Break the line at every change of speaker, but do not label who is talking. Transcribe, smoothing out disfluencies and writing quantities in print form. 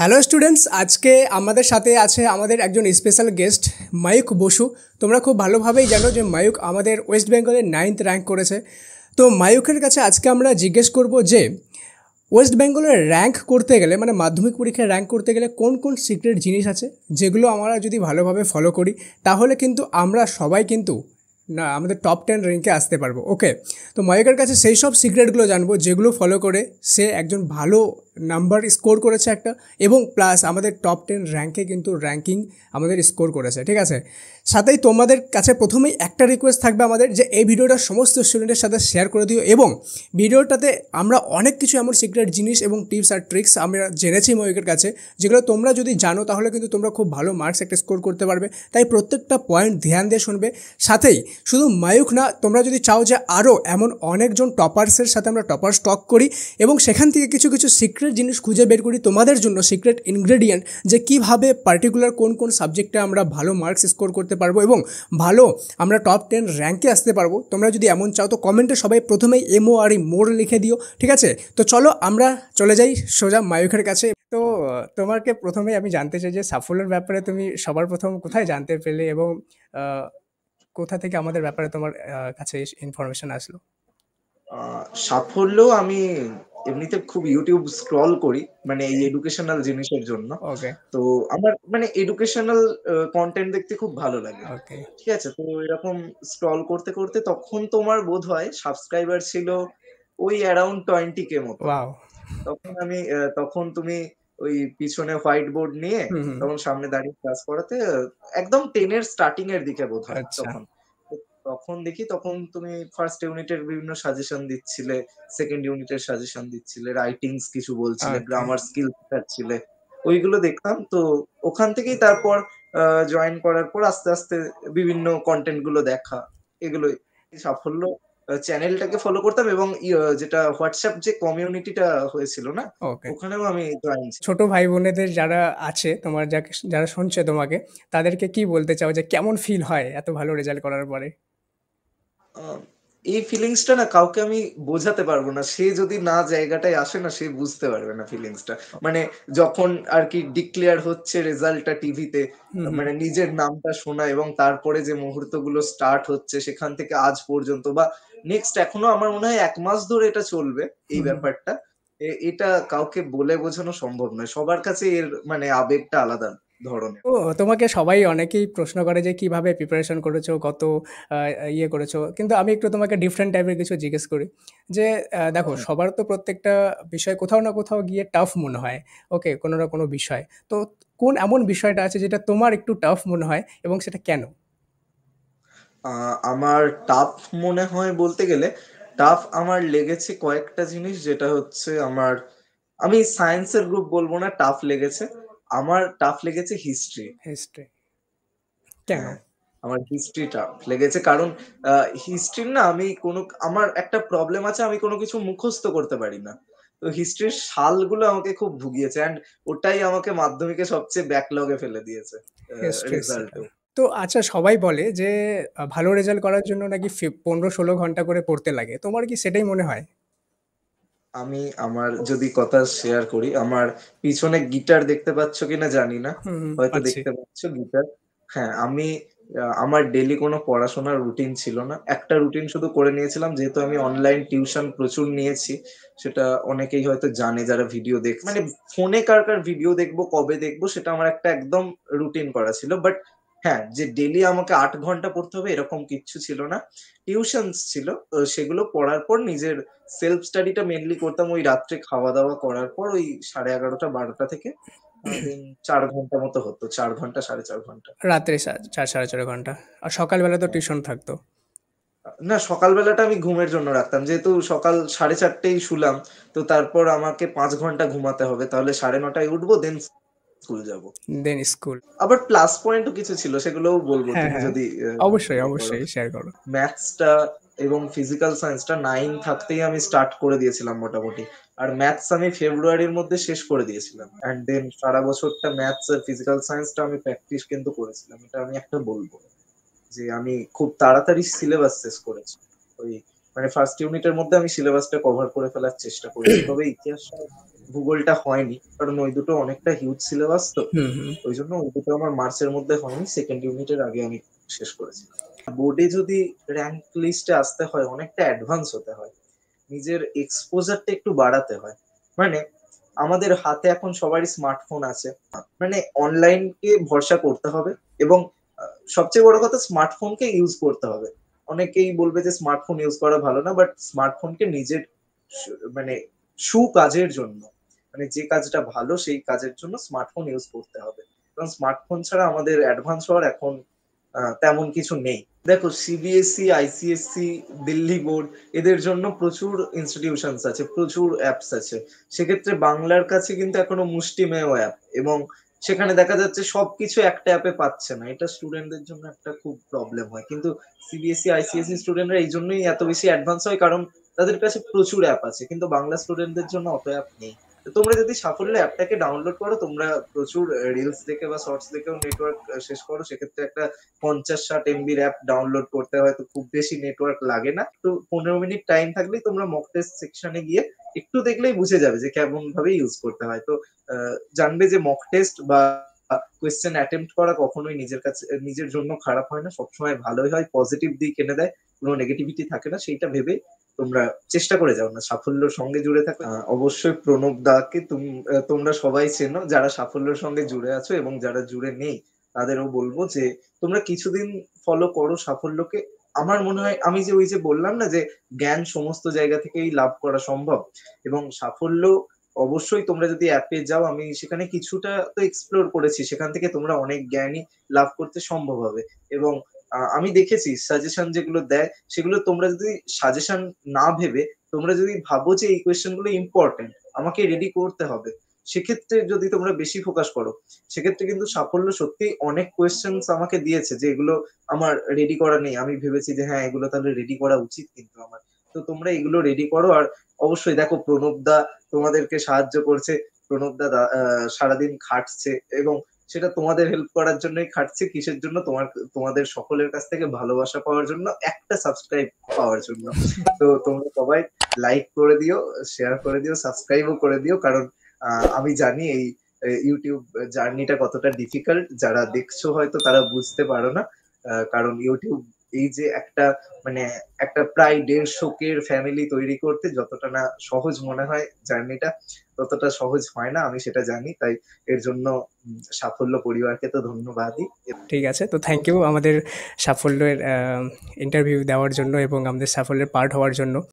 Hello students, আজকে আমাদের সাথে আছে আমাদের একজন স্পেশাল গেস্ট মায়ুক বসু। তোমরা খুব ভালোভাবেই জানো যে মায়ুক আমাদের ওয়েস্ট বেঙ্গলের 9th র্যাঙ্ক করেছে। তো মায়ুকের কাছে আজকে আমরা জিজ্ঞেস করব যে ওয়েস্ট বেঙ্গলের র্যাঙ্ক করতে গেলে, মানে মাধ্যমিক পরীক্ষায় র্যাঙ্ক করতে গেলে কোন কোন সিক্রেট জিনিস আছে যেগুলো আমরা যদি ভালোভাবে ফলো করি তাহলে কিন্তু আমরা সবাই কিন্তু না আমাদের টপ 10 র্যাঙ্কে আসতে পারবো। ওকে, তো মায়ুকের কাছে সেই সব সিক্রেটগুলো জানবো যেগুলো ফলো করে সে একজন ভালো নাম্বার স্কোর করেছে একটা, এবং প্লাস আমাদের টপ 10 র্যাঙ্কে কিন্তু র্যাঙ্কিং আমাদের স্কোর করেছে। ঠিক আছে, সাথেই তোমাদের কাছে প্রথমেই একটা রিকোয়েস্ট থাকবে আমাদের যে এই ভিডিওটা সমস্ত স্টুডেন্টের সাথে শেয়ার করে দিও, এবং ভিডিওটাতে আমরা অনেক কিছু এমন সিক্রেট জিনিস এবং টিপস আর ট্রিক্স আমরা জেনেছি ময়ূকের কাছে, যেগুলো তোমরা যদি জানো তাহলে কিন্তু তোমরা খুব ভালো মার্কস একটা স্কোর করতে পারবে। তাই প্রত্যেকটা পয়েন্ট ধ্যান দিয়ে শুনবে। সাথেই শুধু মায়ুক না, তোমরা যদি চাও যে আরও এমন অনেকজন টপার্সের সাথে আমরা টপার স্টক করি এবং সেখান থেকে কিছু কিছু সিক্রেট জিনিস খুঁজে বের করি তোমাদের জন্য, সিক্রেট ইনগ্রেডিয়েন্ট, যে কীভাবে পার্টিকুলার কোন কোন সাবজেক্টে আমরা ভালো মার্কস স্কোর করতে পারবো এবং ভালো আমরা টপ 10 র্যাঙ্কে আসতে পারবো। তোমরা যদি এমন চাও তো কমেন্টে সবাই প্রথমেই MORE মোর লিখে দিও। ঠিক আছে, তো চলো আমরা চলে যাই সোজা মায়ুকের কাছে। তো তোমাকে প্রথমেই আমি জানতে চাই যে সাফল্যের ব্যাপারে তুমি সবার প্রথম কোথায় জানতে পেলে এবং আহ, কোথা থেকে আমাদের ব্যাপারে তোমার কাছে ইনফরমেশন আসলো?
সাফল্য আমি এমনিতে খুব ইউটিউব স্ক্রল করি, মানে এই
ওকে।
এডুকেশনাল জিনিসের জন্য।
ওকে।
তো আমার মানে এডুকেশনাল কন্টেন্ট দেখতে খুব ভালো লাগে।
ওকে।
ঠিক আছে, তো এরকম স্ক্রল করতে করতে তখন তোমার বোধ হয় সাবস্ক্রাইবার ছিল ওই অ্যারাউন্ড 20K মতো।
ওয়াও।
তখন আমি তখন তুমি ওই পিছনে হোয়াইট বোর্ড নিয়ে
হুম হুম।
তখন সামনে দাঁড়িয়ে ক্লাস করাতে, একদম 10 এর স্টার্টিং এর দিকে বোধ হয়
আচ্ছা।
তখন। তো তখন দেখি, তখন তুমি ফার্স্ট ইউনিটের বিভিন্ন সাজেশন দিচ্ছিলে, সেকেন্ড ইউনিটের সাজেশন দিচ্ছিলে, রাইটিংস কিছু বলছিলে,
ওকে।
Grammar skill শেখাচ্ছিলে। ওইগুলো দেখতাম। তো ওখান থেকেই তারপর জয়েন করার পর আস্তে আস্তে বিভিন্ন কন্টেন্ট গুলো দেখা, এগুলোই সাফল্য। চ্যানেলটাকে ফলো করতাম এবং যেটা হোয়াটসঅ্যাপ যে কমিউনিটিটা হয়েছিল না,
ওকে।
ওখানেও আমি জয়েন ছিলাম।
ছোট ভাই বোনেদের যারা আছে তোমার, যাকে যারা শুনছে তোমাকে, তাদেরকে কি বলতে চাও যে কেমন ফিল হয় এত ভালো রেজাল্ট করার পরে?
আ এই ফিলিংসটা না কাউকে আমি বোঝাতে পারবো না। সে যদি না জায়গাটায় আসে না, সে বুঝতে পারবে না ফিলিংসটা। মানে যখন আরকি ডিক্লেয়ার হচ্ছে রেজাল্টটা টিভিতে,
হুম হুম।
মানে নিজের নামটা শোনা এবং তারপরে যে মুহূর্তগুলো স্টার্ট হচ্ছে সেখান থেকে আজ পর্যন্ত, বা নেক্সট এখনো আমার মনে হয় ১ মাস ধরে এটা চলবে এই
হুম হুম।
ব্যাপারটা। এটা কাউকে বলে বোঝানো সম্ভব নয়। সবার কাছে এর মানে আবেগটা আলাদা ধরনের।
ও, তোমাকে সবাই অনেকেই প্রশ্ন করে যে কিভাবে প্রিপারেশন করেছো, কত ইয়ে করেছো, কিন্তু আমি একটু তোমাকে ডিফারেন্ট টাইপের কিছু জিজ্ঞেস করি। যে দেখো,
হ্যাঁ।
সবার তো প্রত্যেকটা বিষয় কোথাও না কোথাও গিয়ে টাফ মনে হয়। ওকে, কোনো না কোনো বিষয়। তো কোন এমন বিষয়টা আছে যেটা তোমার একটু টাফ মনে হয় এবং সেটা কেন?
আ আমার টাফ মনে হয় বলতে গেলে, টাফ আমার লেগেছে কয়েকটা জিনিস, যেটা হচ্ছে আমার, আমি সায়েন্সের গ্রুপ বলব না টাফ লেগেছে। আমার টাফ লেগেছে হিস্ট্রি।
হিস্ট্রি? কেন?
হ্যাঁ, আমার হিস্ট্রি টাফ লেগেছে কারণ আ হিস্ট্রির না আমি আমার একটা প্রবলেম আছে, আমি কোন কিছু মুখস্থ করতে পারি না। তো হিস্ট্রির সালগুলো আমাকে খুব ভুগিয়েছে, অ্যান্ড ওটাই আমাকে মাধ্যমিকে সবচেয়ে ব্যাকলগে ফেলে দিয়েছে
হিস্ট্রি সেটা।
রেজাল্টেও।
তো আচ্ছা, সবাই বলে যে ভালো রেজাল্ট করার জন্য নাকি 15-16 ঘন্টা করে পড়তে লাগে। তোমার কি সেটাই মনে হয়?
আমি আমার যদি কথা শেয়ার করি, আমার পিছনে গিটার দেখতে পাচ্ছ কিনা জানি না।
হুম, হুম,
হয়তো
পাচ্ছি।
দেখতে পাচ্ছ গিটার। হ্যাঁ, আমি আমার ডেইলি কোনো পড়াশোনার রুটিন ছিল না। একটা রুটিন শুধু করে নিয়েছিলাম, যেহেতু আমি অনলাইন টিউশন প্রচুর নিয়েছি। সেটা অনেকেই হয়তো জানে যারা ভিডিও দেখছে। মানে ফোনে কার, কার ভিডিও দেখবো, কবে দেখবো সেটা আমার একটা একদম রুটিন করা ছিল। বাট হ্যাঁ, যে ডেইলি আমাকে ৮ ঘন্টা পড়তে হবে এরকম কিচ্ছু ছিল না। টিউশনস ছিল। সেগুলো পড়ার পর নিজের সেলফ স্টাডিটা মেইনলি করতাম ওই রাত্রে খাওয়া-দাওয়া করার পর ওই 11:30-12টা থেকে দেন ৪ ঘন্টা মতো হতো। ৪ ঘন্টা ৪.৫ ঘন্টা।
রাত্রে ৪ সাড়ে ৪ ঘন্টা। আর সকালবেলা তো
হ্যাঁ।
টিউশন থাকতো।
না, সকাল বেলাটা আমি ঘুমের জন্য রাখতাম। যেহেতু সকাল 4:30 শুলাম, তো তারপর আমাকে ৫ ঘন্টা ঘুমাতে হবে। তাহলে 9:30 উঠবো, দেন স্কুল যাব।
দেন স্কুল।
আবার প্লাস পয়েন্টও কিছু ছিল, সেগুলোও বলব
হ্যাঁ,
তুমি
হ্যাঁ।
যদি
অবশ্যই,
ইয়ে করো।
অবশ্যই শেয়ার করো।
ম্যাথসটা এবং ফিজিক্যাল সায়েন্সটা 9 থাকতেই আমি স্টার্ট করে দিয়েছিলাম মোটামুটি। আর ম্যাথস আমি ফেব্রুয়ারির মধ্যে শেষ করে দিয়েছিলাম। অ্যান্ড দেন সারা বছরটা ম্যাথস আর ফিজিক্যাল সায়েন্সটা আমি প্র্যাকটিস কিন্তু করেছিলাম। এটা আমি একটা বলব যে আমি খুব তাড়াতাড়ি সিলেবাস শেষ করেছি। ওই মানে ফার্স্ট ইউনিটের মধ্যে আমি সিলেবাসটা কভার করে ফেলার চেষ্টা করেছি, তবে ইতিহাস আর ভূগোলটা হয়নি, কারণ ওই দুটো অনেকটা হিউজ সিলেবাস তো,
হুম হুম
ওই জন্য ওই দুটো আমার মার্চের মধ্যে হয়নি, সেকেন্ড ইউনিটের আগে আমি শেষ করেছি। বোর্ডে যদি র্যাঙ্ক লিস্টে আসতে হয় অনেকটা অ্যাডভান্স হতে হয়, নিজের এক্সপোজারটা একটু বাড়াতে হয়। মানে আমাদের হাতে এখন সবারই স্মার্টফোন আছে, মানে অনলাইনকে ভরসা করতে হবে, এবং সবচেয়ে বড় কথা স্মার্টফোনকে ইউজ করতে হবে। অনেকেই বলবে যে স্মার্টফোন ইউজ করা ভালো না, বাট স্মার্টফোনকে নিজের মানে সুকাজের জন্য, মানে যে কাজটা ভালো সেই কাজের জন্য স্মার্টফোন ইউজ করতে হবে। কারণ স্মার্টফোন ছাড়া আমাদের অ্যাডভান্স হওয়ার এখন তেমন কিছু নেই। দেখো সিবিএসই, আইসিএসসি, দিল্লি বোর্ড, এদের জন্য প্রচুর ইনস্টিটিউশনস আছে, প্রচুর অ্যাপস আছে। সেক্ষেত্রে বাংলার কাছে কিন্তু এখনো মুষ্টিমেয় অ্যাপ, এবং সেখানে দেখা যাচ্ছে সবকিছু একটা অ্যাপে পাচ্ছে না। এটা স্টুডেন্টদের জন্য একটা খুব প্রবলেম হয়। কিন্তু সিবিএসই, আইসিএসসি স্টুডেন্টরা এই জন্যই এত বেশি অ্যাডভান্স হয়, কারণ তাদের কাছে প্রচুর অ্যাপ আছে। কিন্তু বাংলা স্টুডেন্টদের জন্য অত অ্যাপ নেই। তো তোমরা যদি সাফল্য অ্যাপটাকে ডাউনলোড করো, তোমরা প্রচুর রিলস দেখে বা শর্টস দেখেও নেটওয়ার্ক শেষ করো, সেক্ষেত্রে একটা 50-60 এমবির অ্যাপ ডাউনলোড করতে হয়তো খুব বেশি নেটওয়ার্ক লাগে না। তো 15 মিনিট টাইম থাকলেই তোমরা মক টেস্ট সেকশনে গিয়ে একটু দেখলেই বুঝে যাবে যে কেমন ভাবে ইউজ করতে হয়। তো জানবে যে মক টেস্ট বা কোয়েশ্চেন অ্যাটেম্প্ট করা কখনোই নিজের কাছে নিজের জন্য খারাপ হয় না, সবসময় ভালোই হয়, পজিটিভ দিক এনে দেয়, কোনো নেগেটিভিটি থাকে না। সেইটা ভেবে তোমরা চেষ্টা করে যাও না সাফল্যের সঙ্গে জুড়ে থাকো। অবশ্যই প্রণব দাকে তোমরা সবাই চেনো, যারা সাফল্যের সঙ্গে জুড়ে আছো এবং যারা জুড়ে নেই তাদেরও বলবো যে তোমরা কিছুদিন ফলো করো সাফল্যকে। আমার মনে হয়, আমি যে ওই যে বললাম না যে জ্ঞান সমস্ত জায়গা থেকেই লাভ করা সম্ভব, এবং সাফল্য অবশ্যই তোমরা যদি অ্যাপে যাও, আমি সেখানে কিছুটা তো এক্সপ্লোর করেছি, সেখান থেকে তোমরা অনেক জ্ঞানই লাভ করতে সম্ভব হবে। এবং আমি দেখেছি সাজেশন যেগুলো দেয়, সেগুলো তোমরা যদি সাজেশন না ভেবে তোমরা যদি ভাবো যে এই কোয়েশ্চেন গুলো ইম্পর্টেন্ট, আমাকে রেডি করতে হবে, সেক্ষেত্রে যদি তোমরা বেশি ফোকাস করো, সেক্ষেত্রে কিন্তু সাফল্য সত্যি অনেক কোয়েশ্চেন্স আমাকে দিয়েছে যে এগুলো আমার রেডি করা নেই, আমি ভেবেছি যে হ্যাঁ এগুলো তাহলে রেডি করা উচিত কিন্তু আমার। তো তোমরা এগুলো রেডি করো। আর অবশ্যই দেখো প্রণব দা তোমাদেরকে সাহায্য করছে, প্রণব দা সারাদিন খাটছে, এবং সেটা তোমাদের হেল্প করার জন্যই খাটছে। কিসের জন্য? তোমাদের সকলের কাছ থেকে ভালোবাসা পাওয়ার জন্য, একটা সাবস্ক্রাইব পাওয়ার জন্য। তো তোমরা সবাই লাইক করে দিও, শেয়ার করে দিও, সাবস্ক্রাইবও করে দিও, কারণ আমি জানি এই ইউটিউব জার্নিটা কতটা ডিফিকাল্ট। যারা দেখছো হয়তো তারা বুঝতে পারো না, কারণ ইউটিউব এই যে একটা মানে একটা প্রায় 150 ফ্যামিলি তৈরি করতে যতটা না সহজ মনে হয় জার্নিটা, ততটা সহজ হয় না, আমি সেটা জানি। তাই এর জন্য সাফল্য পরিবারকে তো ধন্যবাদই।
ঠিক আছে, তো থ্যাংক ইউ আমাদের সাফল্যের ইন্টারভিউ দেওয়ার জন্য এবং আমাদের সাফল্যের পার্ট হওয়ার জন্য।